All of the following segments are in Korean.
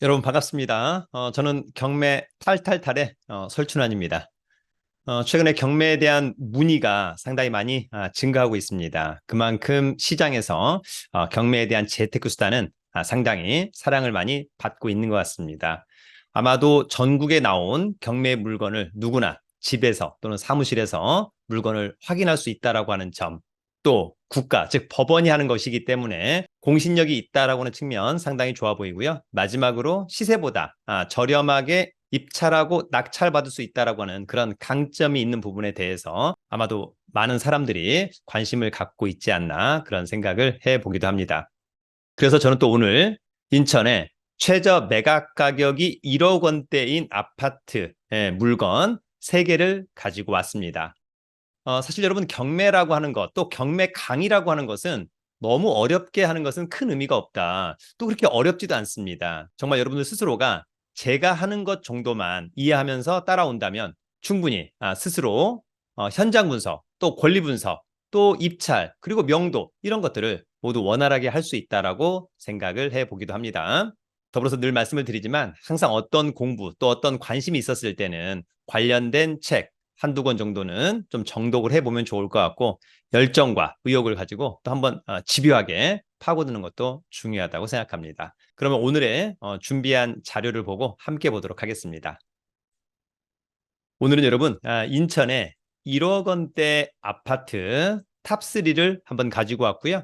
여러분 반갑습니다. 저는 경매 탈탈탈의 설춘환입니다. 최근에 경매에 대한 문의가 상당히 많이 증가하고 있습니다. 그만큼 시장에서 경매에 대한 재테크 수단은 상당히 사랑을 많이 받고 있는 것 같습니다. 아마도 전국에 나온 경매 물건을 누구나 집에서 또는 사무실에서 물건을 확인할 수 있다라고 하는 점, 또 국가, 즉 법원이 하는 것이기 때문에 공신력이 있다라고 하는 측면 상당히 좋아 보이고요. 마지막으로 시세보다 저렴하게 입찰하고 낙찰받을 수 있다라고 하는 그런 강점이 있는 부분에 대해서 아마도 많은 사람들이 관심을 갖고 있지 않나 그런 생각을 해보기도 합니다. 그래서 저는 또 오늘 인천에 최저 매각 가격이 1억 원대인 아파트 물건 3개를 가지고 왔습니다. 사실 여러분 경매라고 하는 것, 또 경매 강의라고 하는 것은 너무 어렵게 하는 것은 큰 의미가 없다. 또 그렇게 어렵지도 않습니다. 정말 여러분들 스스로가 제가 하는 것 정도만 이해하면서 따라온다면 충분히 스스로 현장 분석, 또 권리 분석, 또 입찰, 그리고 명도 이런 것들을 모두 원활하게 할 수 있다라고 생각을 해보기도 합니다. 더불어서 늘 말씀을 드리지만 항상 어떤 공부 또 어떤 관심이 있었을 때는 관련된 책, 한두 권 정도는 좀 정독을 해보면 좋을 것 같고 열정과 의욕을 가지고 또 한번 집요하게 파고드는 것도 중요하다고 생각합니다. 그러면 오늘의 준비한 자료를 보고 함께 보도록 하겠습니다. 오늘은 여러분 인천에 1억 원대 아파트 탑3를 한번 가지고 왔고요.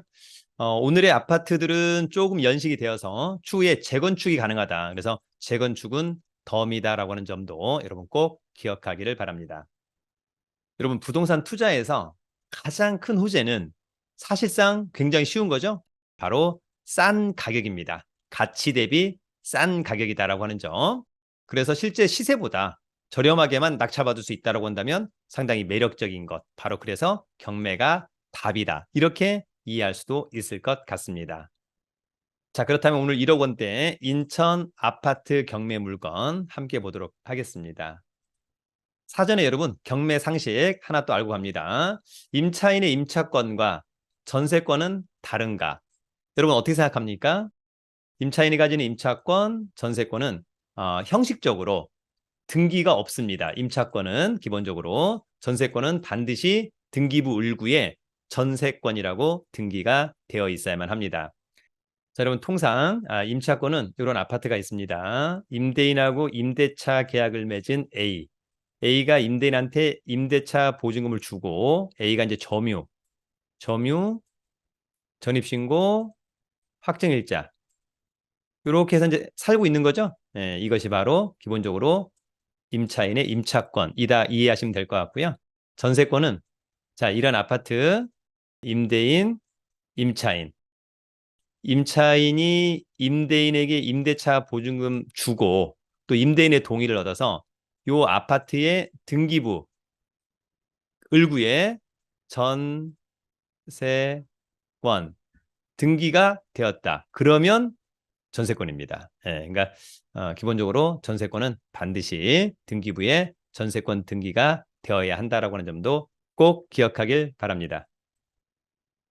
오늘의 아파트들은 조금 연식이 되어서 추후에 재건축이 가능하다. 그래서 재건축은 덤이다라고 하는 점도 여러분 꼭 기억하기를 바랍니다. 여러분 부동산 투자에서 가장 큰 호재는 사실상 굉장히 쉬운 거죠. 바로 싼 가격입니다. 가치 대비 싼 가격이다라고 하는 점. 그래서 실제 시세보다 저렴하게만 낙찰받을 수 있다고 한다면 상당히 매력적인 것. 바로 그래서 경매가 답이다. 이렇게 이해할 수도 있을 것 같습니다. 자, 그렇다면 오늘 1억 원대 인천 아파트 경매 물건 함께 보도록 하겠습니다. 사전에 여러분 경매 상식 하나 또 알고 갑니다. 임차인의 임차권과 전세권은 다른가? 여러분 어떻게 생각합니까? 임차인이 가지는 임차권, 전세권은 형식적으로 등기가 없습니다. 임차권은 기본적으로, 전세권은 반드시 등기부 을구에 전세권이라고 등기가 되어 있어야만 합니다. 자, 여러분 통상 임차권은 이런 아파트가 있습니다. 임대인하고 임대차 계약을 맺은 A. A가 임대인한테 임대차 보증금을 주고 A가 이제 점유, 전입신고, 확정일자 이렇게 해서 이제 살고 있는 거죠. 네, 이것이 바로 기본적으로 임차인의 임차권이다 이해하시면 될 것 같고요. 전세권은 자 이런 아파트 임대인, 임차인, 임차인이 임대인에게 임대차 보증금 주고 또 임대인의 동의를 얻어서 이 아파트의 등기부 을구에 전세권 등기가 되었다. 그러면 전세권입니다. 그러니까 기본적으로 전세권은 반드시 등기부에 전세권 등기가 되어야 한다라고 하는 점도 꼭 기억하길 바랍니다.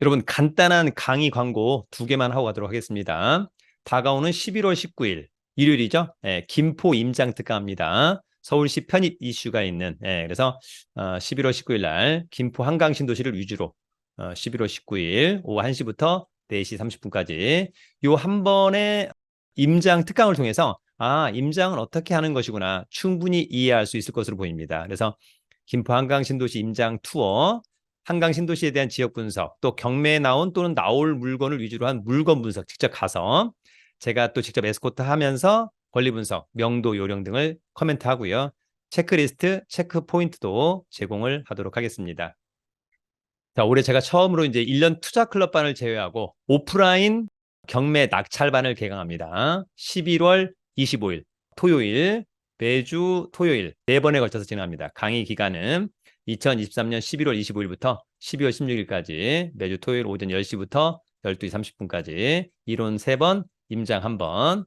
여러분 간단한 강의 광고 2개만 하고 가도록 하겠습니다. 다가오는 11월 19일 일요일이죠. 김포 임장 특강입니다. 서울시 편입 이슈가 있는 그래서 11월 19일 날 김포 한강 신도시를 위주로 11월 19일 오후 1시부터 4시 30분까지 요 한 번의 임장 특강을 통해서 임장은 어떻게 하는 것이구나 충분히 이해할 수 있을 것으로 보입니다. 그래서 김포 한강 신도시 임장 투어, 한강 신도시에 대한 지역 분석, 또 경매에 나온 또는 나올 물건을 위주로 한 물건 분석 직접 가서 제가 또 직접 에스코트 하면서 권리 분석, 명도 요령 등을 코멘트 하고요. 체크리스트, 체크 포인트도 제공을 하도록 하겠습니다. 자, 올해 제가 처음으로 이제 1년 투자 클럽반을 제외하고 오프라인 경매 낙찰반을 개강합니다. 11월 25일 토요일, 매주 토요일 4번에 걸쳐서 진행합니다. 강의 기간은 2023년 11월 25일부터 12월 16일까지 매주 토요일 오전 10시부터 12시 30분까지 이론 3번, 임장 1번,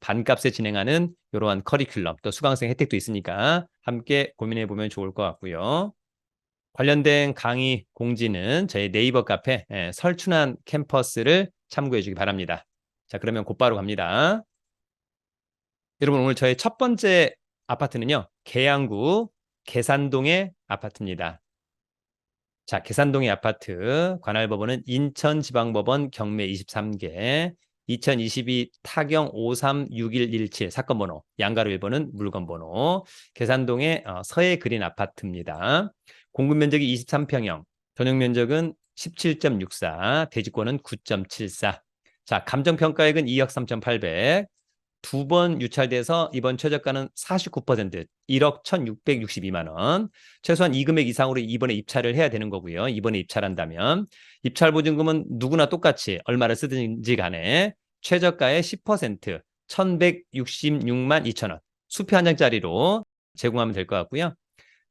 반값에 진행하는 이러한 커리큘럼, 또 수강생 혜택도 있으니까 함께 고민해 보면 좋을 것 같고요. 관련된 강의 공지는 저희 네이버 카페 설춘환 캠퍼스를 참고해 주기 바랍니다. 자, 그러면 곧바로 갑니다. 여러분, 오늘 저의 첫 번째 아파트는요, 계양구 계산동의 아파트입니다. 자, 계산동의 아파트, 관할법원은 인천지방법원 경매 23개, 2022 타경 536117 사건 번호, 양가로 1번은 물건 번호, 계산동의 서해 그린 아파트입니다. 공급 면적이 23평형, 전용 면적은 17.64, 대지권은 9.74. 자, 감정평가액은 2억 3,800. 두 번 유찰돼서 이번 최저가는 49%, 1억 1,662만 원. 최소한 이 금액 이상으로 이번에 입찰을 해야 되는 거고요. 이번에 입찰한다면 입찰 보증금은 누구나 똑같이 얼마를 쓰든지 간에 최저가의 10%, 1,166만 2천 원. 수표 한 장짜리로 제공하면 될 것 같고요.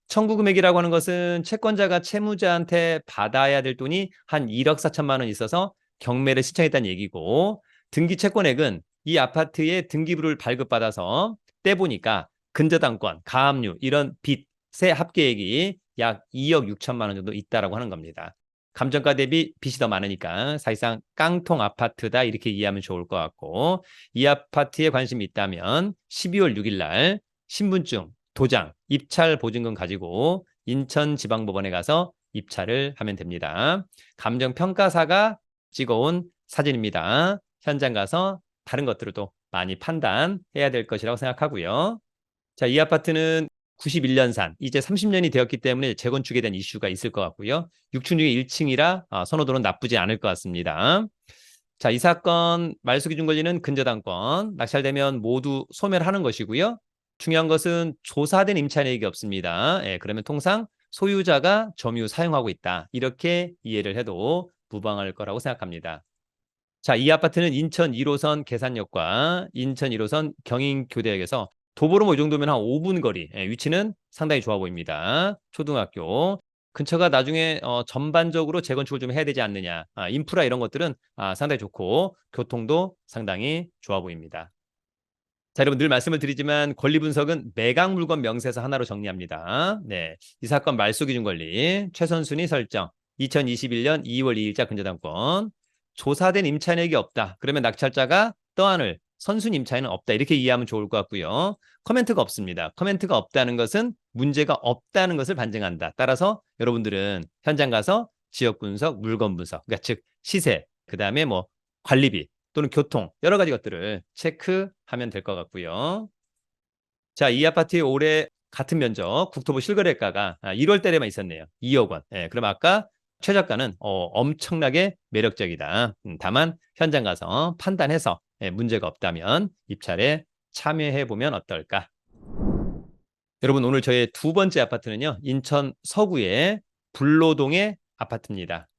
청구 금액이라고 하는 것은 채권자가 채무자한테 받아야 될 돈이 한 1억 4천만 원 있어서 경매를 신청했다는 얘기고, 등기 채권액은 이 아파트의 등기부를 발급받아서 떼보니까 근저당권, 가압류 이런 빚의 합계액이 약 2억 6천만 원 정도 있다라고 하는 겁니다. 감정가 대비 빚이 더 많으니까 사실상 깡통 아파트다 이렇게 이해하면 좋을 것 같고, 이 아파트에 관심이 있다면 12월 6일 날 신분증, 도장, 입찰 보증금 가지고 인천지방법원에 가서 입찰을 하면 됩니다. 감정평가사가 찍어온 사진입니다. 현장 가서 다른 것들도 많이 판단해야 될 것이라고 생각하고요. 자, 이 아파트는 91년산, 이제 30년이 되었기 때문에 재건축에 대한 이슈가 있을 것 같고요. 6층 중에 1층이라 선호도는 나쁘지 않을 것 같습니다. 자, 이 사건 말소기준 권리는 근저당권, 낙찰되면 모두 소멸하는 것이고요. 중요한 것은 조사된 임차인에게 없습니다. 예, 그러면 통상 소유자가 점유 사용하고 있다, 이렇게 이해를 해도 무방할 거라고 생각합니다. 자, 이 아파트는 인천 1호선 계산역과 인천 1호선 경인교대역에서 도보로 뭐 이 정도면 한 5분 거리, 예, 위치는 상당히 좋아 보입니다. 초등학교 근처가 나중에 전반적으로 재건축을 좀 해야 되지 않느냐, 인프라 이런 것들은 상당히 좋고 교통도 상당히 좋아 보입니다. 자, 여러분, 늘 말씀을 드리지만 권리 분석은 매각 물건 명세서 하나로 정리합니다. 네, 이 사건 말소 기준 권리 최선순위 설정, 2021년 2월 2일자 근저당권, 조사된 임차인에게 없다, 그러면 낙찰자가 떠안을 선순위 임차인은 없다, 이렇게 이해하면 좋을 것 같고요. 코멘트가 없습니다. 코멘트가 없다는 것은 문제가 없다는 것을 반증한다. 따라서 여러분들은 현장 가서 지역 분석, 물건 분석, 그러니까 즉 시세, 그 다음에 뭐 관리비 또는 교통, 여러 가지 것들을 체크하면 될 것 같고요. 자, 이 아파트의 올해 같은 면적 국토부 실거래가가 1월 달에만 있었네요. 2억 원. 예, 그럼 아까 최저가는 엄청나게 매력적이다. 다만 현장 가서 판단해서 문제가 없다면 입찰에 참여해 보면 어떨까? 여러분, 오늘 저의 두 번째 아파트는요, 인천 서구의 불로동의 아파트입니다.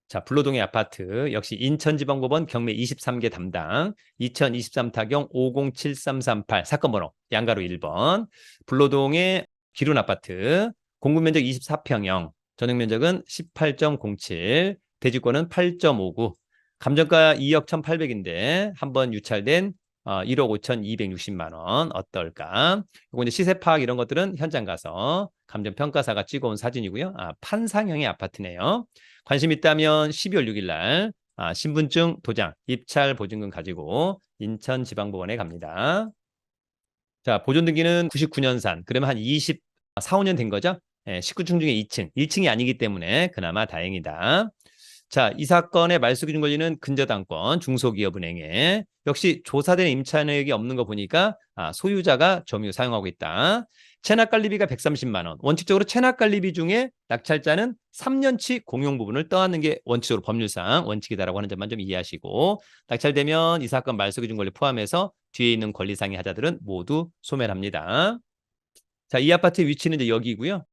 자, 불로동의 아파트 역시 인천지방법원 경매 23개 담당, 2023 타경 507338 사건 번호 양가로 1번, 불로동의 기룬 아파트, 공급 면적 24평형, 전용 면적은 18.07, 대지권은 8.59, 감정가 2억 1,800인데 한번 유찰된 1억 5,260만 원 어떨까? 이거 이제 시세 파악 이런 것들은 현장 가서 감정평가사가 찍어온 사진이고요. 판상형의 아파트네요. 관심 있다면 12월 6일 날 신분증, 도장, 입찰 보증금 가지고 인천지방법원에 갑니다. 자, 보존 등기는 99년산, 그러면 한 24, 5년 된 거죠? 19층 중에 2층, 1층이 아니기 때문에 그나마 다행이다. 자, 이 사건의 말소 기준 권리는 근저당권, 중소기업은행에 역시 조사된 임차인에게 없는 거 보니까 소유자가 점유 사용하고 있다. 체납관리비가 130만 원. 원칙적으로 체납관리비 중에 낙찰자는 3년치 공용 부분을 떠안는 게 원칙적으로 법률상 원칙이다라고 하는 점만 좀 이해하시고, 낙찰되면 이 사건 말소 기준 권리 포함해서 뒤에 있는 권리상의 하자들은 모두 소멸합니다. 자, 이 아파트의 위치는 이제 여기고요.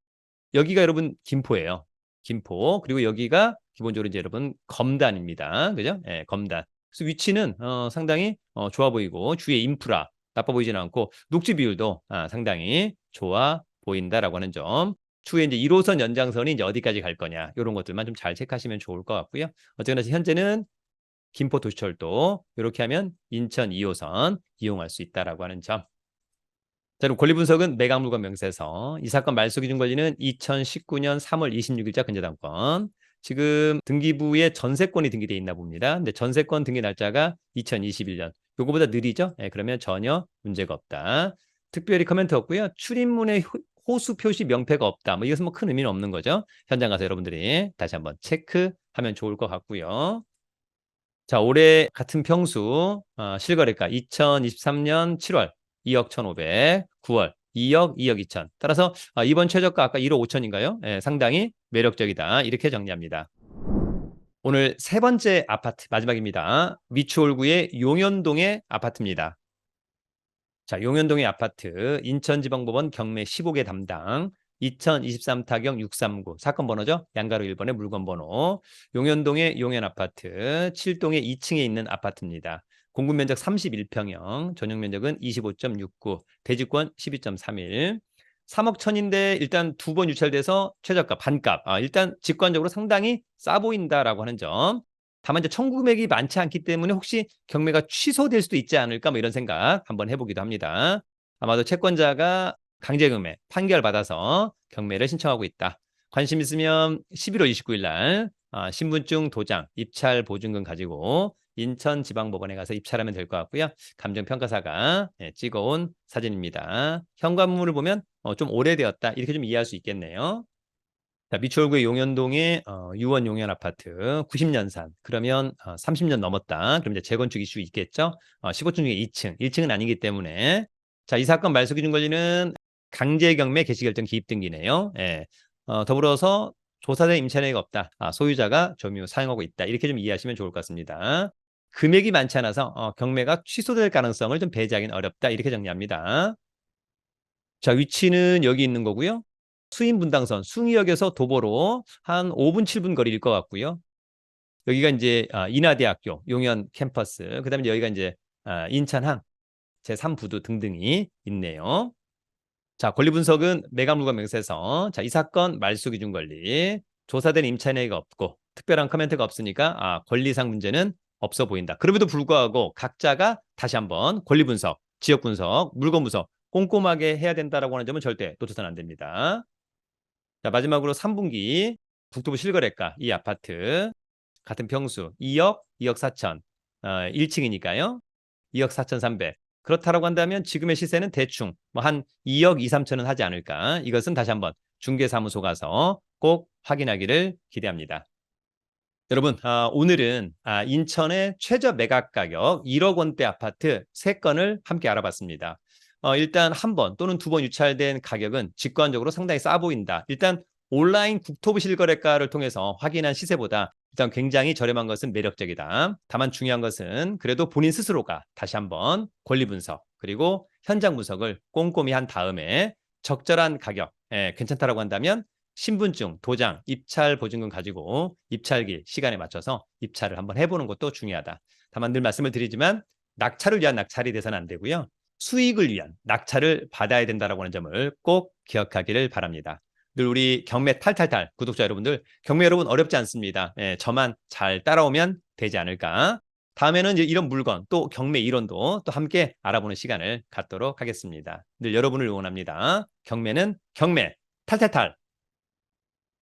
여기가 여러분 김포예요. 김포. 그리고 여기가 기본적으로 이제 여러분 검단입니다. 그죠? 예, 검단. 그래서 위치는 상당히 좋아 보이고 주위에 인프라 나빠 보이지는 않고 녹지 비율도 상당히 좋아 보인다라고 하는 점. 추후에 이제 1호선 연장선이 이제 어디까지 갈 거냐, 이런 것들만 좀 잘 체크하시면 좋을 것 같고요. 어쨌거나 현재는 김포 도시철도 이렇게 하면 인천 2호선 이용할 수 있다라고 하는 점. 자, 그럼 권리 분석은 매각 물건 명세서. 이 사건 말소 기준 권리는 2019년 3월 26일자 근저당권. 지금 등기부에 전세권이 등기되어 있나 봅니다. 근데 전세권 등기 날짜가 2021년 요거보다 느리죠? 예, 그러면 전혀 문제가 없다. 특별히 코멘트 없고요. 출입문에 호수 표시 명패가 없다. 뭐 이것은 뭐 큰 의미는 없는 거죠. 현장 가서 여러분들이 다시 한번 체크하면 좋을 것 같고요. 자, 올해 같은 평수 실거래가 2023년 7월 2억 1,500, 9월 2억, 2억 2천. 따라서 이번 최저가 아까 1억 5천인가요? 예, 상당히 매력적이다. 이렇게 정리합니다. 오늘 세 번째 아파트 마지막입니다. 미추홀구의 용현동의 아파트입니다. 자, 용현동의 아파트 인천지방법원 경매 15개 담당 2023 타경 639 사건 번호죠. 양가로 1번의 물건 번호. 용현동의 용현아파트 7동의 2층에 있는 아파트입니다. 공급 면적 31평형, 전용 면적은 25.69, 대지권 12.31. 3억 천인데 일단 두 번 유찰돼서 최저가 반값. 일단 직관적으로 상당히 싸 보인다라고 하는 점. 다만 이제 청구 금액이 많지 않기 때문에 혹시 경매가 취소될 수도 있지 않을까 뭐 이런 생각 한번 해보기도 합니다. 아마도 채권자가 강제경매 판결 받아서 경매를 신청하고 있다. 관심 있으면 11월 29일 날 신분증 도장, 입찰 보증금 가지고 인천지방법원에 가서 입찰하면 될 것 같고요. 감정평가사가 찍어온 사진입니다. 현관문을 보면 좀 오래되었다 이렇게 좀 이해할 수 있겠네요. 자, 미추홀구의 용현동의 유원 용현 아파트 90년산. 그러면 30년 넘었다. 그럼 이제 재건축 이슈 있겠죠? 15층 중에 2층. 1층은 아니기 때문에. 자, 이 사건 말소 기준 권리는 강제경매 개시결정 기입 등기네요. 예. 더불어서 조사된 임차인이 없다. 소유자가 점유 사용하고 있다. 이렇게 좀 이해하시면 좋을 것 같습니다. 금액이 많지 않아서 경매가 취소될 가능성을 좀 배제하기는 어렵다. 이렇게 정리합니다. 자, 위치는 여기 있는 거고요. 수인 분당선 숭이역에서 도보로 한 5분 7분 거리일 것 같고요. 여기가 이제 인하대학교 용현 캠퍼스, 그다음에 여기가 이제 인천항 제3부두 등등이 있네요. 자, 권리 분석은 매각물건 명세서. 자, 이 사건 말소 기준 권리 조사된 임차인에게 없고 특별한 코멘트가 없으니까 권리상 문제는 없어 보인다. 그럼에도 불구하고 각자가 다시 한번 권리 분석, 지역 분석, 물건 분석 꼼꼼하게 해야 된다라고 하는 점은 절대 놓쳐서는 안 됩니다. 자, 마지막으로 3분기 국토부 실거래가 이 아파트 같은 평수 2억, 2억 4천 1층이니까요. 2억 4,300. 그렇다라고 한다면 지금의 시세는 대충 뭐 한 2억 2, 3천은 하지 않을까. 이것은 다시 한번 중개사무소 가서 꼭 확인하기를 기대합니다. 여러분, 오늘은 인천의 최저 매각 가격 1억 원대 아파트 3건을 함께 알아봤습니다. 일단 한 번 또는 두 번 유찰된 가격은 직관적으로 상당히 싸 보인다. 일단 온라인 국토부 실거래가를 통해서 확인한 시세보다 일단 굉장히 저렴한 것은 매력적이다. 다만 중요한 것은 그래도 본인 스스로가 다시 한번 권리 분석 그리고 현장 분석을 꼼꼼히 한 다음에 적절한 가격, 괜찮다라고 한다면 신분증, 도장, 입찰 보증금 가지고 입찰기 시간에 맞춰서 입찰을 한번 해보는 것도 중요하다. 다만 늘 말씀을 드리지만 낙찰을 위한 낙찰이 돼서는 안 되고요. 수익을 위한 낙찰을 받아야 된다라고 하는 점을 꼭 기억하기를 바랍니다. 늘 우리 경매 탈탈탈 구독자 여러분들, 경매 여러분 어렵지 않습니다. 저만 잘 따라오면 되지 않을까. 다음에는 이제 이런 물건 또 경매 이론도 또 함께 알아보는 시간을 갖도록 하겠습니다. 늘 여러분을 응원합니다. 경매는 경매 탈탈탈.